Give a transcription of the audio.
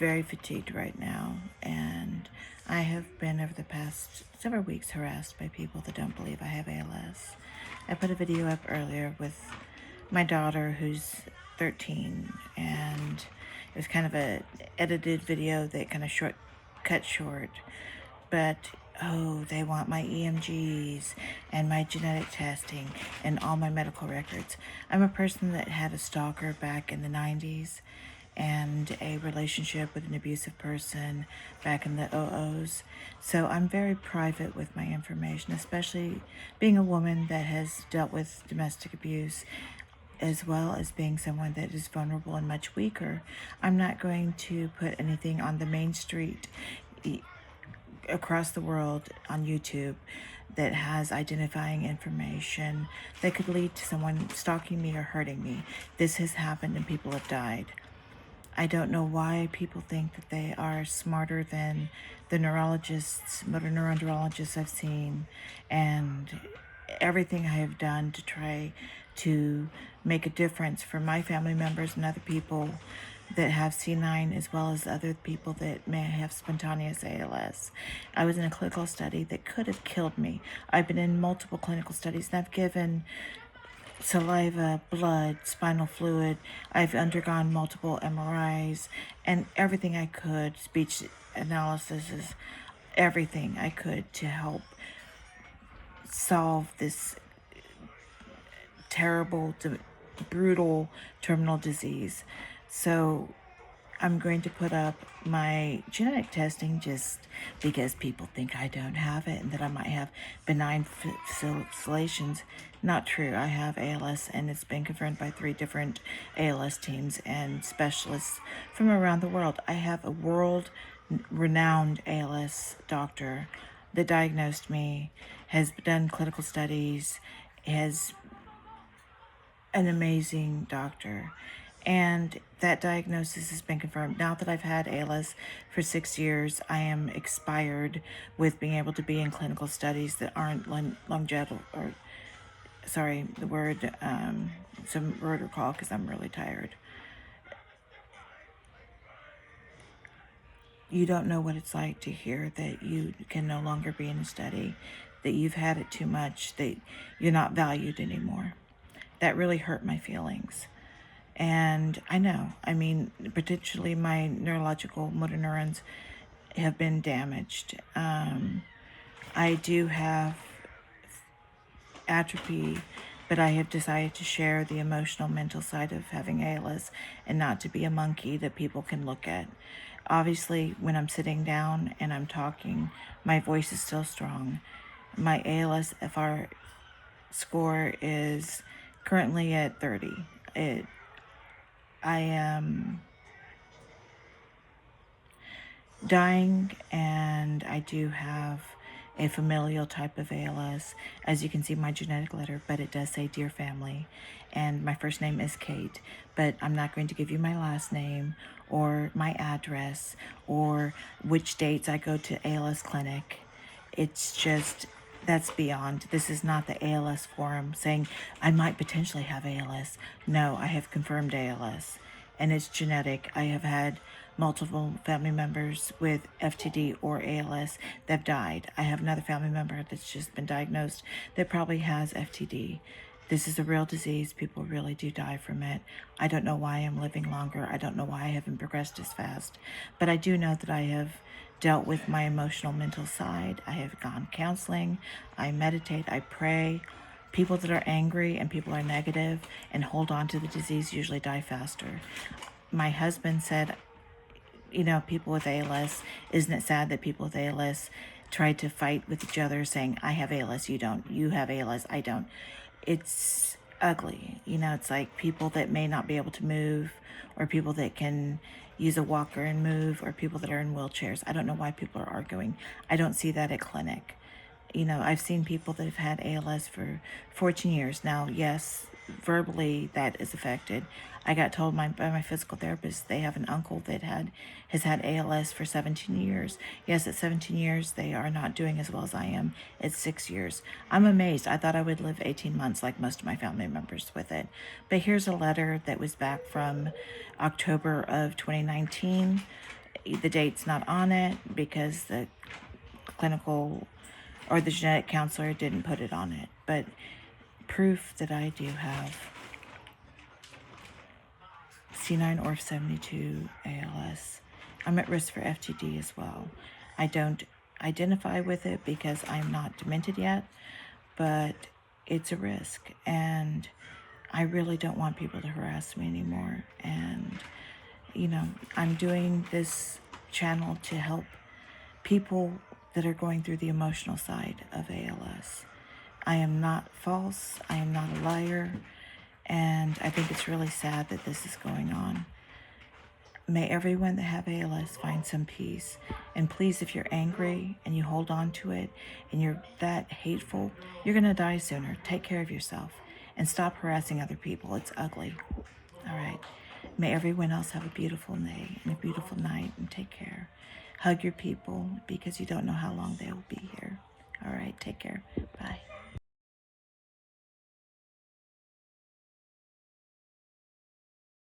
very fatigued right now, and I have been over the past several weeks harassed by people that don't believe I have ALS. I put a video up earlier with my daughter who's 13, and it was kind of a edited video that kind of cut short, but oh, they want my EMGs and my genetic testing and all my medical records. I'm a person that had a stalker back in the 90s and a relationship with an abusive person back in the 00s. So I'm very private with my information, especially being a woman that has dealt with domestic abuse, as well as being someone that is vulnerable and much weaker. I'm not going to put anything on the main street across the world on YouTube that has identifying information that could lead to someone stalking me or hurting me. This has happened and people have died. I don't know why people think that they are smarter than the neurologists, motor neuron neurologists I've seen, and everything I have done to try to make a difference for my family members and other people that have C9, as well as other people that may have spontaneous ALS. I was in a clinical study that could have killed me. I've been in multiple clinical studies, and I've given saliva, blood, spinal fluid. I've undergone multiple MRIs and everything I could, speech analysis, everything I could to help solve this terrible, brutal terminal disease. So I'm going to put up my genetic testing just because people think I don't have it and that I might have benign fasciculations. Not true. I have ALS, and it's been confirmed by 3 different ALS teams and specialists from around the world. I have a world-renowned ALS doctor that diagnosed me, has done clinical studies, has an amazing doctor. And that diagnosis has been confirmed. Now that I've had ALS for 6 years, I am expired with being able to be in clinical studies that aren't longevity, or sorry, the word, some word recall because I'm really tired. You don't know what it's like to hear that you can no longer be in a study, that you've had it too much, that you're not valued anymore. That really hurt my feelings. And I know, potentially my neurological motor neurons have been damaged. I do have atrophy, but I have decided to share the emotional, mental side of having ALS and not to be a monkey that people can look at. Obviously, when I'm sitting down and I'm talking, my voice is still strong. My ALS FR score is currently at 30. I am dying, and I do have a familial type of ALS, as you can see my genetic letter, but it does say Dear Family, and my first name is Kate, but I'm not going to give you my last name or my address or which dates I go to ALS clinic. It's just, that's beyond. This is not the ALS forum saying I might potentially have ALS. No, I have confirmed ALS, and it's genetic. I have had multiple family members with FTD or ALS that have died. I have another family member that's just been diagnosed that probably has FTD. This is a real disease. People really do die from it. I don't know why I'm living longer. I don't know why I haven't progressed as fast. But I do know that I have dealt with my emotional, mental side. I have gone counseling. I meditate. I pray. People that are angry and people are negative and hold on to the disease usually die faster. My husband said, people with ALS, isn't it sad that people with ALS try to fight with each other saying, I have ALS, you don't. You have ALS, I don't. It's ugly. It's like people that may not be able to move, or people that can use a walker and move, or people that are in wheelchairs. I don't know why people are arguing. I don't see that at clinic. I've seen people that have had ALS for 14 years. Now, yes, verbally that is affected. I got told by my physical therapist they have an uncle that has had ALS for 17 years. Yes, at 17 years, they are not doing as well as I am. It's 6 years. I'm amazed. I thought I would live 18 months like most of my family members with it. But here's a letter that was back from October of 2019. The date's not on it because the clinical or the genetic counselor didn't put it on it. But proof that I do have C9orf72 ALS. I'm at risk for FTD as well. I don't identify with it because I'm not demented yet, but it's a risk, and I really don't want people to harass me anymore. And I'm doing this channel to help people that are going through the emotional side of ALS. I am not false, I am not a liar, and I think it's really sad that this is going on. May everyone that have ALS find some peace. And please, if you're angry and you hold on to it and you're that hateful, you're going to die sooner. Take care of yourself and stop harassing other people. It's ugly. All right. May everyone else have a beautiful day and a beautiful night, and take care. Hug your people because you don't know how long they will be here. All right. Take care. Bye.